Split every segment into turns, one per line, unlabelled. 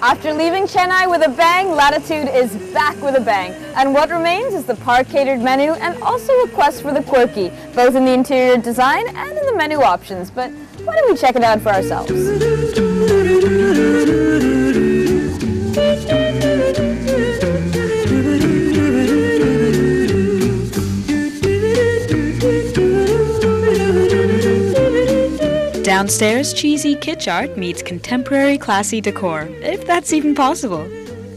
After leaving Chennai with a bang, Latitude is back with a bang. And what remains is the par-catered menu and also a quest for the quirky, both in the interior design and in the menu options. But why don't we check it out for ourselves?
Downstairs, cheesy kitsch art meets contemporary classy decor, if that's even possible.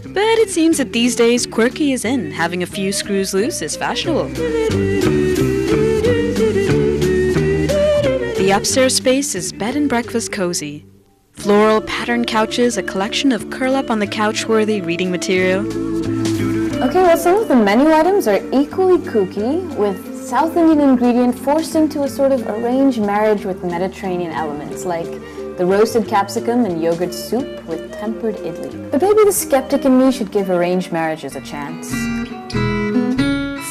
But it seems that these days quirky is in, having a few screws loose is fashionable. The upstairs space is bed and breakfast cozy. Floral patterned couches, a collection of curl-up-on-the-couch-worthy reading material.
Okay, well, some of the menu items are equally kooky, with South Indian ingredient forced into a sort of arranged marriage with Mediterranean elements, like the roasted capsicum and yogurt soup with tempered idli. But maybe the skeptic in me should give arranged marriages a chance.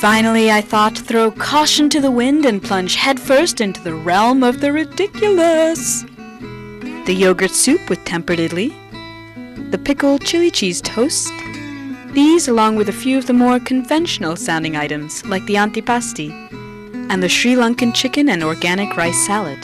Finally, I thought, throw caution to the wind and plunge headfirst into the realm of the ridiculous. The yogurt soup with tempered idli, the pickled chili cheese toast. These, along with a few of the more conventional sounding items, like the antipasti, and the Sri Lankan chicken and organic rice salad.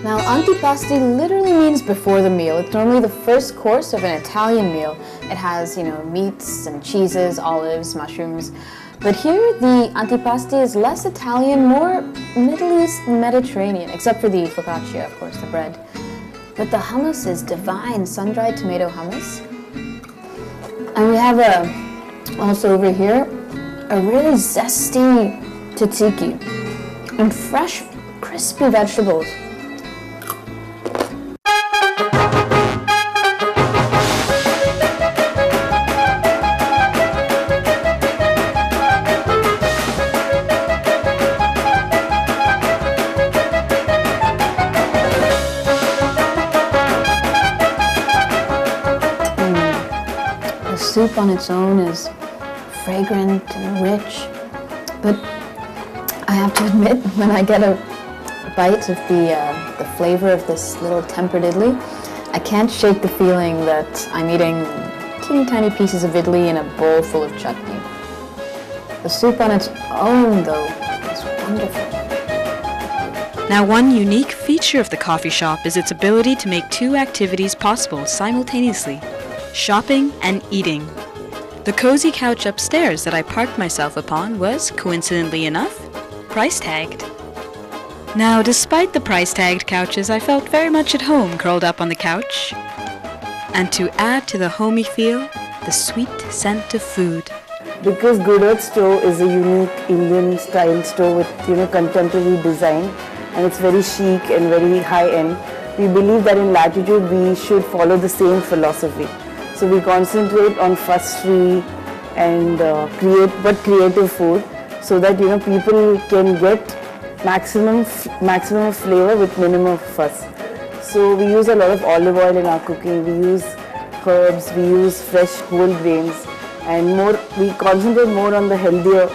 Now, antipasti literally means before the meal. It's normally the first course of an Italian meal. It has, meats and cheeses, olives, mushrooms. But here, the antipasti is less Italian, more Middle East Mediterranean, except for the focaccia, of course, the bread. But the hummus is divine, sun-dried tomato hummus. And we have also over here, a really zesty tzatziki and fresh, crispy vegetables. The soup on its own is fragrant and rich, but I have to admit, when I get a bite of the flavor of this little tempered idli, I can't shake the feeling that I'm eating teeny tiny pieces of idli in a bowl full of chutney. The soup on its own, though, is wonderful.
Now, one unique feature of the coffee shop is its ability to make two activities possible simultaneously: shopping and eating. The cozy couch upstairs that I parked myself upon was, coincidentally enough, price tagged. Now, despite the price tagged couches, I felt very much at home curled up on the couch. And to add to the homey feel, the sweet scent of food.
Because Good Earth store is a unique Indian style store with contemporary design, and it's very chic and very high end, we believe that in Latitude we should follow the same philosophy. So we concentrate on fuss-free and creative food, so that people can get maximum flavor with minimum fuss. So we use a lot of olive oil in our cooking. We use herbs. We use fresh whole grains, and we concentrate more on the healthier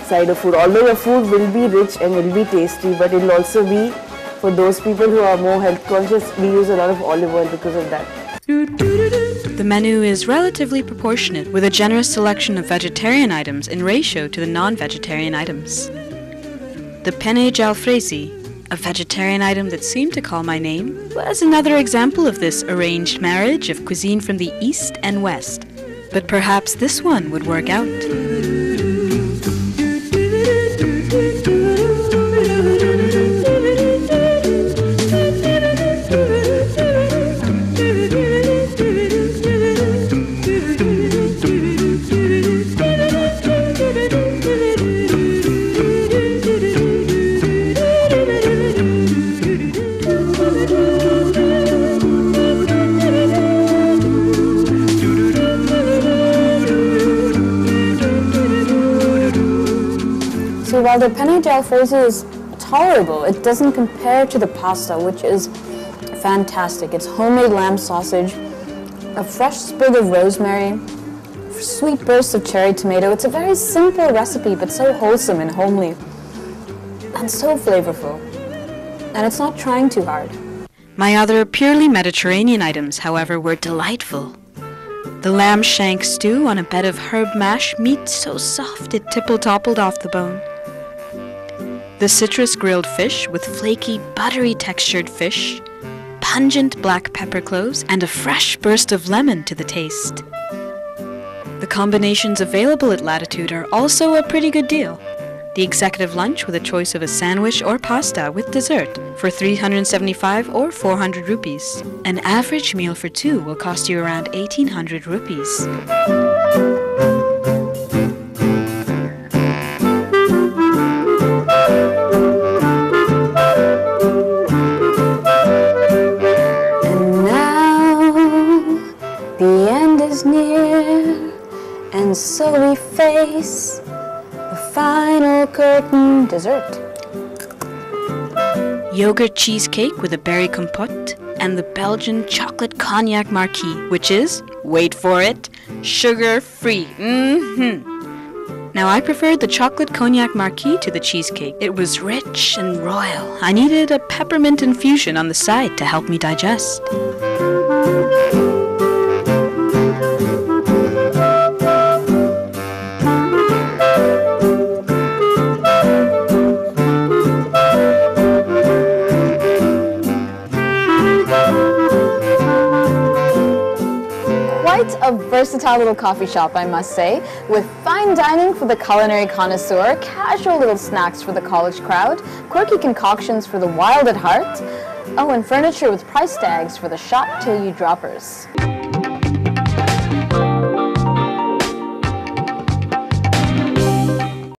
side of food. Although your food will be rich and will be tasty, but it will also be, for those people who are more health conscious, we use a lot of olive oil because of that.
The menu is relatively proportionate, with a generous selection of vegetarian items in ratio to the non-vegetarian items. The penne jalfrezi, a vegetarian item that seemed to call my name, was another example of this arranged marriage of cuisine from the East and West. But perhaps this one would work out.
So while the penne jalfrezi is tolerable, it doesn't compare to the pasta, which is fantastic. It's homemade lamb sausage, a fresh sprig of rosemary, sweet bursts of cherry tomato. It's a very simple recipe, but so wholesome and homely, and so flavorful. And it's not trying too hard.
My other purely Mediterranean items, however, were delightful. The lamb shank stew on a bed of herb mash, meat so soft it tipple-toppled off the bone. The citrus grilled fish with flaky, buttery textured fish, pungent black pepper cloves, and a fresh burst of lemon to the taste. The combinations available at Latitude are also a pretty good deal. The executive lunch with a choice of a sandwich or pasta with dessert for 375 or 400 rupees. An average meal for two will cost you around 1800 rupees.
And now the end is near, and so we face the final curtain, dessert.
Yogurt cheesecake with a berry compote and the Belgian chocolate cognac marquis, which is, wait for it, sugar-free. Now I preferred the chocolate cognac marquis to the cheesecake. It was rich and royal. I needed a peppermint infusion on the side to help me digest.
Quite a versatile little coffee shop, I must say, with fine dining for the culinary connoisseur, casual little snacks for the college crowd, quirky concoctions for the wild at heart, oh, and furniture with price tags for the shop-till-you droppers.